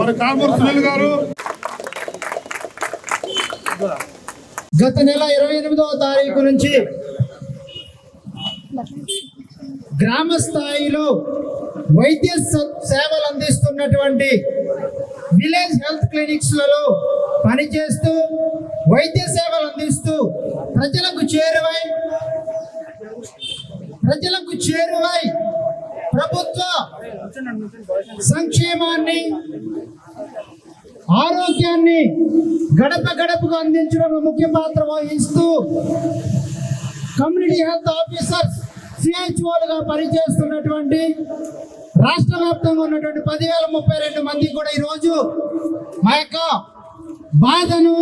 మరి కామూరు సునీల్ గారు. గత నెల 28వ తారీఖు నుంచి గ్రామ స్థాయిలో వైద్య సేవలు అందిస్తున్నటువంటి విలేజ్ హెల్త్ క్లినిక్స్లలో పనిచేస్తూ వైద్య సేవలు అందిస్తూ ప్రజలకు చేరువై ప్రభుత్వ సంక్షేమాన్ని ఆరోగ్యాన్ని గడప గడపకు అందించడంలో ముఖ్య పాత్ర వహిస్తూ కమ్యూనిటీ హెల్త్ ఆఫీసర్స్ సిహెచ్ఓలుగా పనిచేస్తున్నటువంటి రాష్ట్ర వ్యాప్తంగా ఉన్నటువంటి 10,032 మంది కూడా ఈరోజు మా యొక్క బాధను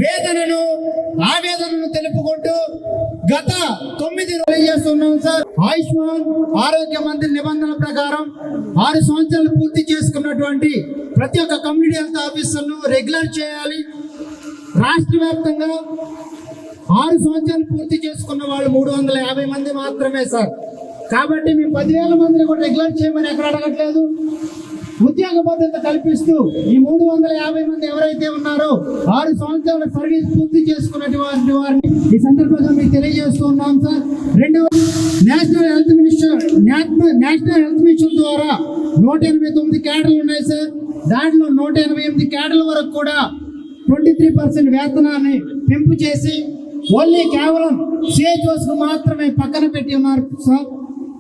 వేదనను ఆవేదనను తెలుపుకుంటూ గత 9 రోజులు చేస్తున్నాం సార్. ఆయుష్మాన్ ఆరోగ్య మంత్రి నిబంధనల ప్రకారం 6 సంవత్సరాలు పూర్తి చేసుకున్నటువంటి ప్రతి ఒక్క కమ్యూనిటీ హెల్త్ ఆఫీసర్ను రెగ్యులర్ చేయాలి. రాష్ట్ర వ్యాప్తంగా 6 సంవత్సరాలు పూర్తి చేసుకున్న వాళ్ళు 350 మంది మాత్రమే సార్. కాబట్టి మేము 10,000 మందిని కూడా రెగ్యులర్ చేయమని ఎక్కడ అడగట్లేదు. ఉద్యోగ భద్రత కల్పిస్తూ ఈ 350 మంది ఎవరైతే ఉన్నారో 6 సంవత్సరాల సర్వీస్ పూర్తి చేసుకున్నటువంటి వారిని ఈ సందర్భంగా మీకు తెలియజేస్తూ ఉన్నాం సార్. నేషనల్ హెల్త్ మిషన్ ద్వారా 189 క్యాడర్లు ఉన్నాయి సార్. దాంట్లో 188 క్యాడర్ల వరకు కూడా 23% వేతనాన్ని పెంపు చేసి ఓన్లీ కేవలం సిహెచ్ఓస్ మాత్రమే పక్కన పెట్టి ఉన్నారు సార్.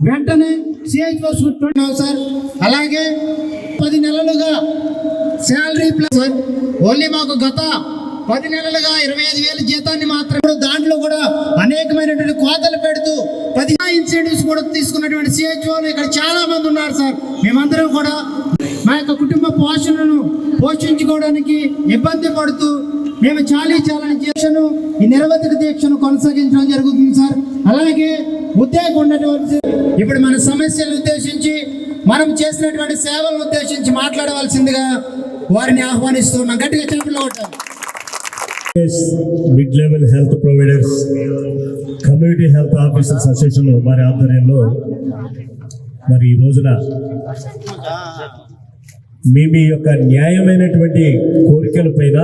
వెంటనే సిహెచ్ఓస్ సార్. అలాగే 10 నెలలుగా శాలరీ ప్లస్ సార్. ఓన్లీ మాకు గత 10 నెలలుగా 25,000 జీతాన్ని మాత్రమే, దాంట్లో కూడా అనేకమైనటువంటి కోతలు పెడుతూ 10 ఇన్సెంటివ్స్ కూడా తీసుకున్నటువంటి సిహెచ్ఓలు ఇక్కడ చాలా మంది ఉన్నారు సార్. మేమందరం కూడా మా యొక్క కుటుంబ పోషణను పోషించుకోవడానికి ఇబ్బంది పడుతూ మేము చాలీ దీక్షను, ఈ నిరవధిక దీక్షను కొనసాగించడం జరుగుతుంది సార్. అలాగే ఉద్యోగం ఉన్నటువంటి ఇప్పుడు మన సమస్యలను ఉద్దేశించి మనం చేసినటువంటి సేవలను ఉద్దేశించి మాట్లాడవలసిందిగా వారిని ఆహ్వానిస్తున్నాం. గట్టిగా చేతుల్లో కొట్టాలి. Mid level health providers community health officers association వారి ఆధ్వర్యంలో మరి ఈ రోజున మీ యొక్క న్యాయమైనటువంటి కోరికల పైన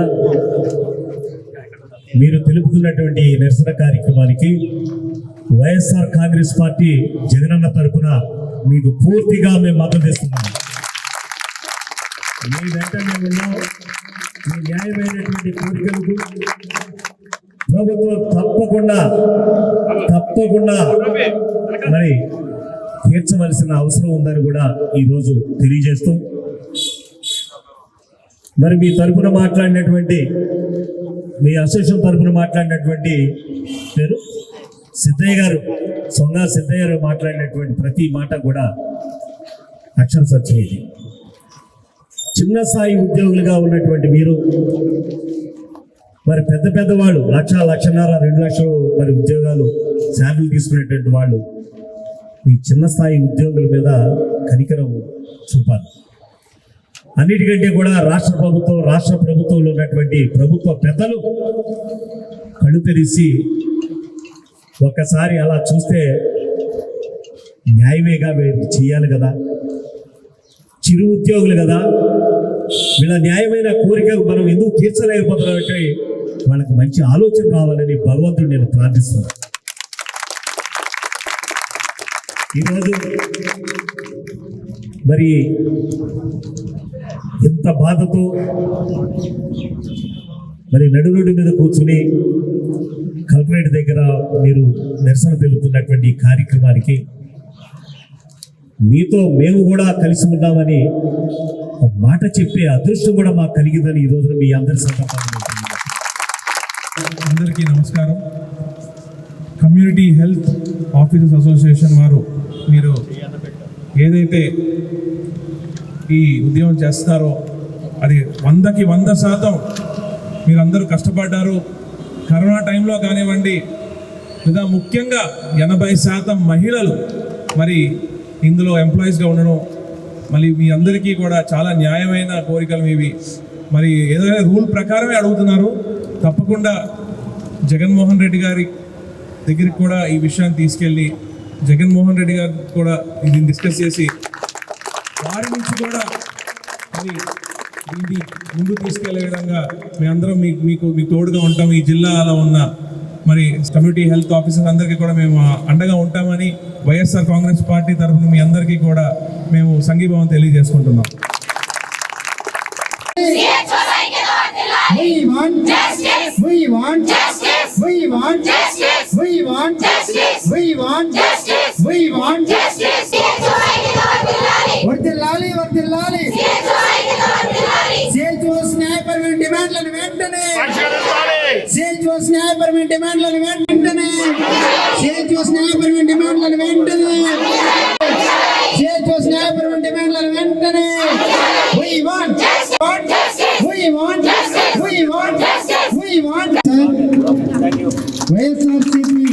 మీరు తెలుపుతున్నటువంటి నిరసన కార్యక్రమానికి వైఎస్ఆర్ కాంగ్రెస్ పార్టీ జగనన్న తరఫున మీకు పూర్తిగా మేము మద్దతు ఇస్తున్నాం. మీ వెంట మేము ఉన్నాం. మీ న్యాయమైనటువంటి కోరికలకు ప్రభుత్వం తప్పకుండా మరి తీర్చవలసిన అవసరం ఉందని కూడా ఈరోజు తెలియజేస్తూ, మరి మీ తరఫున మాట్లాడినటువంటి, మీ అసోసియేషన్ తరఫున మాట్లాడినటువంటి పేరు సిద్ధయ్య గారు, సొంగా సిద్ధయ్య గారు మాట్లాడినటువంటి ప్రతి మాట కూడా అక్షర సత్యం. ఇది చిన్న స్థాయి ఉద్యోగులుగా ఉన్నటువంటి మీరు, మరి పెద్ద వాళ్ళు 1,00,000, 1,50,000, 2 లక్షలు మరి ఉద్యోగాలు శాలరీలు తీసుకునేటువంటి వాళ్ళు ఈ చిన్న స్థాయి ఉద్యోగుల మీద కనికరం చూపాలి. అన్నిటికంటే కూడా రాష్ట్ర ప్రభుత్వంలో ఉన్నటువంటి ప్రభుత్వ పెద్దలు కళ్ళు తెరిచి ఒక్కసారి అలా చూస్తే న్యాయమేగా చేయాలి కదా, చిరు ఉద్యోగులు కదా, వీళ్ళ న్యాయమైన కోరికకు మనం ఎందుకు తీర్చలేకపోతున్నామంటే వాళ్ళకి మంచి ఆలోచన రావాలని భగవంతుడు నేను ప్రార్థిస్తున్నాను. ఈరోజు మరి ఎంత బాధతో మరి నడురోడ్డు మీద కూర్చుని కలెక్టరేట్ దగ్గర మీరు నిరసన తెలుపుతున్నటువంటి కార్యక్రమానికి మీతో మేము కూడా కలిసి ఉన్నామని ఒక మాట చెప్పే అదృష్టం కూడా మాకు కలిగిందని ఈ రోజున మీ అందరి సందర్భంగా అందరికీ నమస్కారం. కమ్యూనిటీ హెల్త్ ఆఫీసర్స్ అసోసియేషన్ వారు మీరు ఏదైతే ఈ ఉద్యమం చేస్తున్నారో అది 100కి 100% మీరందరూ కష్టపడ్డారు. కరోనా టైంలో కానివ్వండి, లేదా ముఖ్యంగా 80% మహిళలు మరి ఇందులో ఎంప్లాయీస్గా ఉండడం, మళ్ళీ మీ అందరికీ కూడా చాలా న్యాయమైన కోరికలు ఇవి. మరి ఏదైనా రూల్ ప్రకారమే అడుగుతున్నారు. తప్పకుండా జగన్మోహన్ రెడ్డి గారి దగ్గరికి కూడా ఈ విషయాన్ని తీసుకెళ్ళి జగన్మోహన్ రెడ్డి గారు కూడా ఇది డిస్కస్ చేసి వారి నుంచి కూడా మరి ఇది ముందుకు తీసుకెళ్లే విధంగా మేమందరం మీకు తోడుగా ఉంటాం. ఈ జిల్లాలో ఉన్న మరి కమ్యూనిటీ హెల్త్ ఆఫీసర్స్ అందరికీ కూడా మేము అండగా ఉంటామని వైఎస్ఆర్ కాంగ్రెస్ పార్టీ తరఫున మీ అందరికీ కూడా మేము సంఘీభావం తెలియజేసుకుంటున్నాం. We want justice. We want justice. We want justice. We want justice. We want justice. We want justice. వర్ధిల్లాలి వర్ధిల్లాలి. సేల్స్ న్యాయపరమైన డిమాండ్లను వెంటనే సేల్స్ న్యాయపరమైన డిమాండ్లను వెంటనే సేల్స్ న్యాయపరమైన డిమాండ్లను వెంటనే సేల్స్ న్యాయపరమైన డిమాండ్లను వెంటనే. We want justice. We want justice. We want justice. We want YSRCP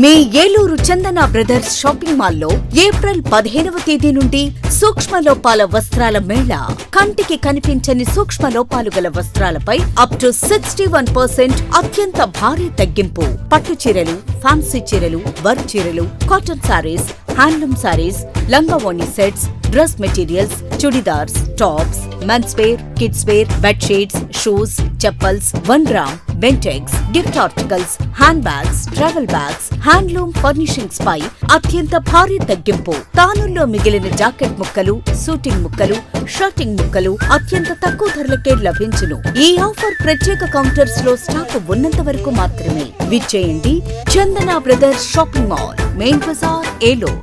me Eluru Chandana brothers shopping మాల్లో ఏప్రిల్ 15వ తేదీ నుండి సూక్ష్మ లోపాల వస్త్రాల మేళా. కంటికి కనిపించని సూక్ష్మ లోపాలు గల వస్త్రాలపై అప్ టు 61% అత్యంత భారీ తగ్గింపు. పట్టు చీరలు, ఫ్యాన్సీ చీరలు, వర్క్ చీరలు, కాటన్ సారీస్, హ్యాండ్లూమ్ సారీస్, లంగావోణి sets, dress materials, chudidars, tops, men's wear, kids wear, bedsheets, shoes, chappals, 1 gram, Bentex, gift articles, hand bags, travel bags, handloom furnishings పై అత్యంత భారీ తగ్గింపు. తానుల్లో మిగిలిన జాకెట్ ముక్కలు, సూటింగ్ ముక్కలు, షర్టింగ్ ముక్కలు అత్యంత తక్కువ ధరలకే లభించును. ఈ ఆఫర్ ప్రత్యేక కౌంటర్స్ లో స్టాక్ ఉన్నంత వరకు మాత్రమే. విచ్చేయండి Chandana brothers shopping mall, main బజార్, ఏలూరు.